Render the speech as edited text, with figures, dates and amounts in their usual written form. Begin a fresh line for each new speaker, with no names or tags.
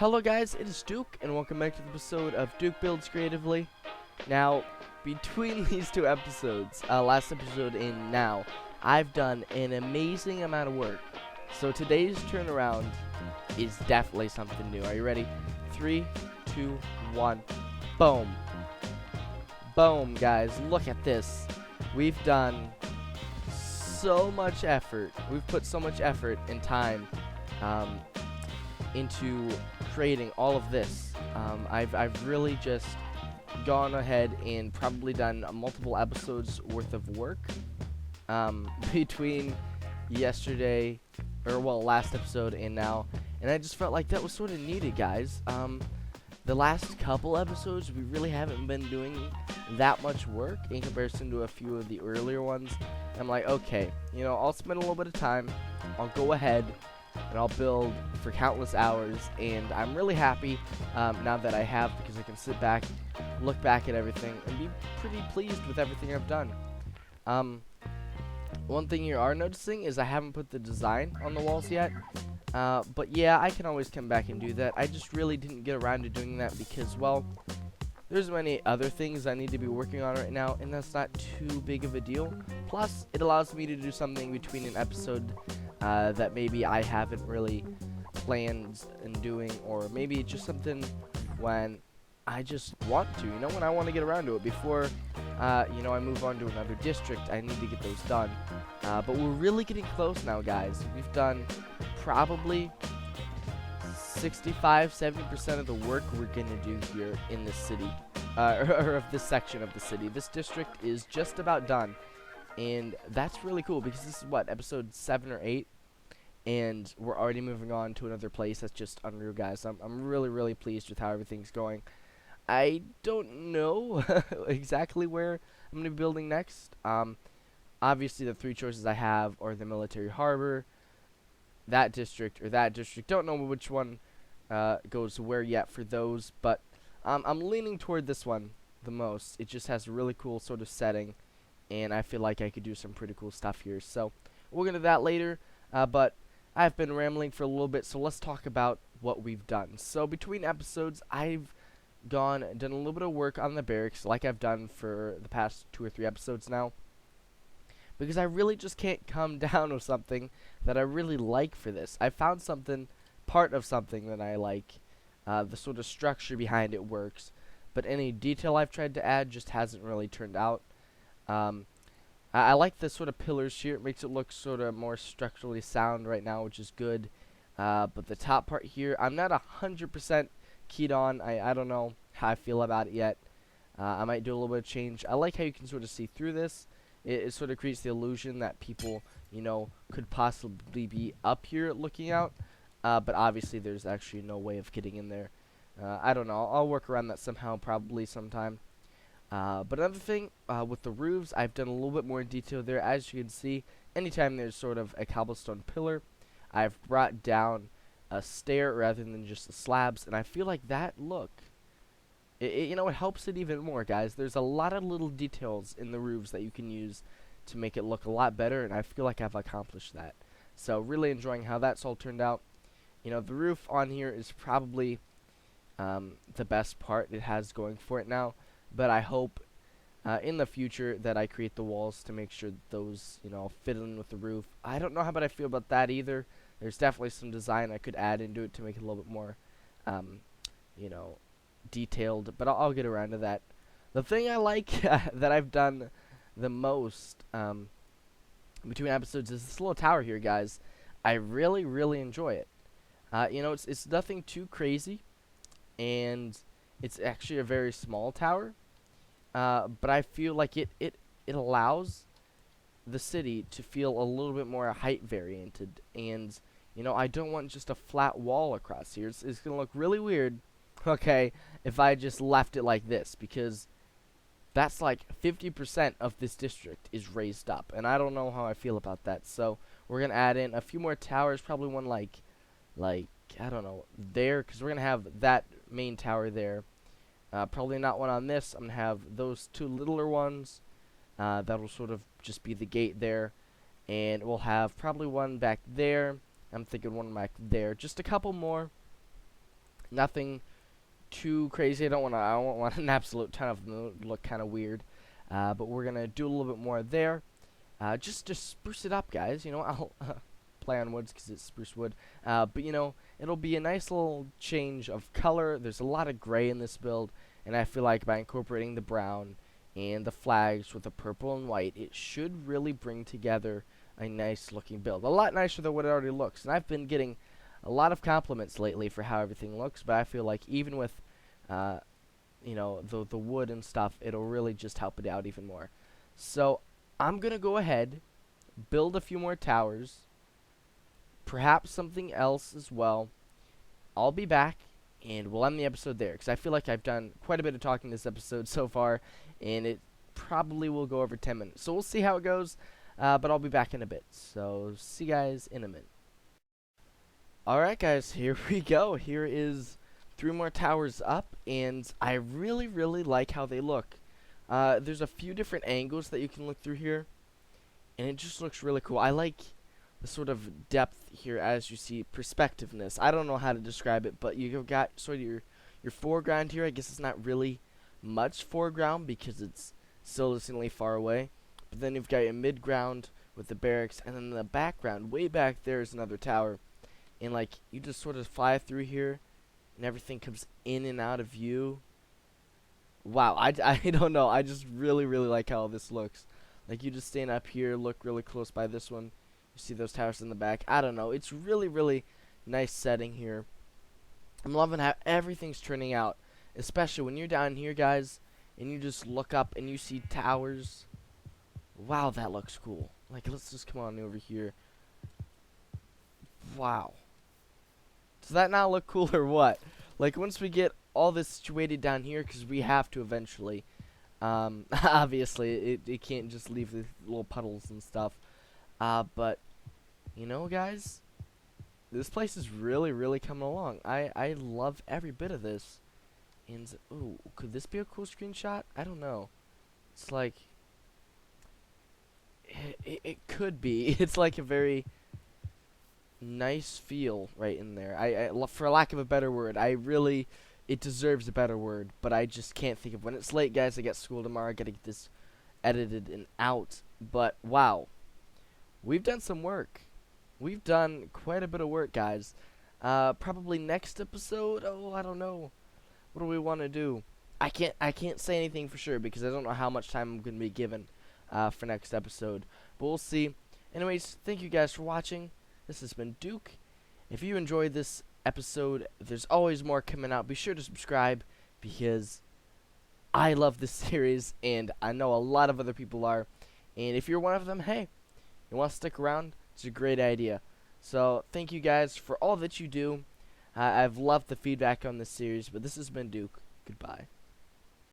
Hello guys, it is Duke, and welcome back to the episode of Duke Builds Creatively. Now, between these two episodes, last episode and now, I've done an amazing amount of work. So today's turnaround is definitely something new. Are you ready? 3, 2, 1, boom. Boom, guys, look at this. We've done so much effort. We've put so much effort and time into creating all of this. I've really just gone ahead and probably done multiple episodes worth of work between yesterday, or well, last episode and now, and I just felt like that was sort of needed, guys. The last couple episodes, we really haven't been doing that much work in comparison to a few of the earlier ones. I'm like, okay, you know, I'll spend a little bit of time, I'll go ahead and I'll build for countless hours, and I'm really happy now that I have, because I can sit back, look back at everything, and be pretty pleased with everything I've done. One thing you are noticing is I haven't put the design on the walls yet, but yeah, I can always come back and do that. I just really didn't get around to doing that because, well, there's many other things I need to be working on right now, and that's not too big of a deal. Plus, it allows me to do something between an episode that maybe I haven't really planned in doing, or maybe it's just something when I just want to, you know, when I want to get around to it before, you know, I move on to another district. I need to get those done. But we're really getting close now, guys. We've done probably 65-70% of the work we're gonna do here in this city, or of this section of the city. This district is just about done, and that's really cool because this is what, episode 7 or 8, and we're already moving on to another place. That's just unreal, guys. I'm really pleased with how everything's going. I don't know exactly where I'm gonna be building next. Obviously the three choices I have are the military harbor, that district, or that district. Don't know which one goes where yet for those, but I'm leaning toward this one the most. It just has a really cool sort of setting, and I feel like I could do some pretty cool stuff here. So we'll get to that later, but I've been rambling for a little bit, so let's talk about what we've done. So between episodes, I've done a little bit of work on the barracks, like I've done for the past 2 or 3 episodes now, because I really just can't come down with something that I really like for this. I found something, part of something that I like. The sort of structure behind it works, but any detail I've tried to add just hasn't really turned out. I like the sort of pillars here. It makes it look sort of more structurally sound right now, which is good. But the top part here, I'm not 100% keyed on. I don't know how I feel about it yet. I might do a little bit of change. I like how you can sort of see through this. It sort of creates the illusion that people, you know, could possibly be up here looking out. But obviously there's actually no way of getting in there. I don't know. I'll work around that somehow, probably sometime. But another thing, with the roofs, I've done a little bit more detail there. As you can see, anytime there's sort of a cobblestone pillar, I've brought down a stair rather than just the slabs, and I feel like that look, you know, it helps it even more, guys. There's a lot of little details in the roofs that you can use to make it look a lot better, and I feel like I've accomplished that. So really enjoying how that's all turned out. You know, the roof on here is probably the best part it has going for it now. But I hope in the future that I create the walls to make sure those, you know, fit in with the roof. I don't know how I feel about that either. There's definitely some design I could add into it to make it a little bit more, you know, detailed. But I'll get around to that. The thing I like that I've done the most between episodes is this little tower here, guys. I really enjoy it. You know, it's nothing too crazy, and it's actually a very small tower. But I feel like it allows the city to feel a little bit more height varianted, and you know, I don't want just a flat wall across here. It's gonna look really weird, okay, if I just left it like this, because that's like 50% of this district is raised up, and I don't know how I feel about that. So we're gonna add in a few more towers, probably one like I don't know, there, because we're gonna have that main tower there. Probably not one on this. I'm going to have those 2 littler ones. That'll sort of just be the gate there. And we'll have probably one back there. I'm thinking one back there. Just a couple more. Nothing too crazy. I don't want an absolute ton of them. It would look kind of weird. But we're gonna do a little bit more there. Just to spruce it up, guys. You know, I'll play on woods because it's spruce wood. But you know, it'll be a nice little change of color. There's a lot of gray in this build, and I feel like by incorporating the brown and the flags with the purple and white, it should really bring together a nice looking build. A lot nicer than what it already looks. And I've been getting a lot of compliments lately for how everything looks, but I feel like even with you know, the wood and stuff, it'll really just help it out even more. So I'm gonna go ahead, build a few more towers, perhaps something else as well. I'll be back, and we'll end the episode there, because I feel like I've done quite a bit of talking this episode so far, and it probably will go over 10 minutes. So we'll see how it goes, but I'll be back in a bit. So see you guys in a minute. Alright guys, here we go. Here is 3 more towers up, and I really, really like how they look. There's a few different angles that you can look through here, and it just looks really cool. I like the sort of depth here as you see perspectiveness. I don't know how to describe it, but you've got sort of your foreground here. I guess it's not really much foreground because it's still listening far away. But then you've got your midground with the barracks, and then in the background, way back there is another tower. And like you just sort of fly through here, and everything comes in and out of view. Wow, I don't know. I just really, really like how this looks. Like you just stand up here, look really close by this one. You see those towers in the back. I don't know. It's really, really nice setting here. I'm loving how everything's turning out. Especially when you're down here, guys, and you just look up and you see towers. Wow, that looks cool. Like, let's just come on over here. Wow. Does that not look cool or what? Like, once we get all this situated down here, because we have to eventually. Obviously, it can't just leave the little puddles and stuff. But, you know, guys, this place is really, really coming along. I love every bit of this. And, ooh, could this be a cool screenshot? I don't know. It's like, it could be. It's like a very nice feel right in there. For lack of a better word, it deserves a better word, but I just can't think of when. It's late, guys. I got school tomorrow. I gotta get this edited and out. But, wow. We've done some work. We've done quite a bit of work, guys. Probably next episode. Oh, I don't know. What do we want to do? I can't say anything for sure because I don't know how much time I'm gonna be given for next episode. But we'll see. Anyways, thank you guys for watching. This has been Duke. If you enjoyed this episode, there's always more coming out. Be sure to subscribe because I love this series and I know a lot of other people are. And if you're one of them, hey. You want to stick around? It's a great idea. So, thank you guys for all that you do. I've loved the feedback on this series, but this has been Duke. Goodbye.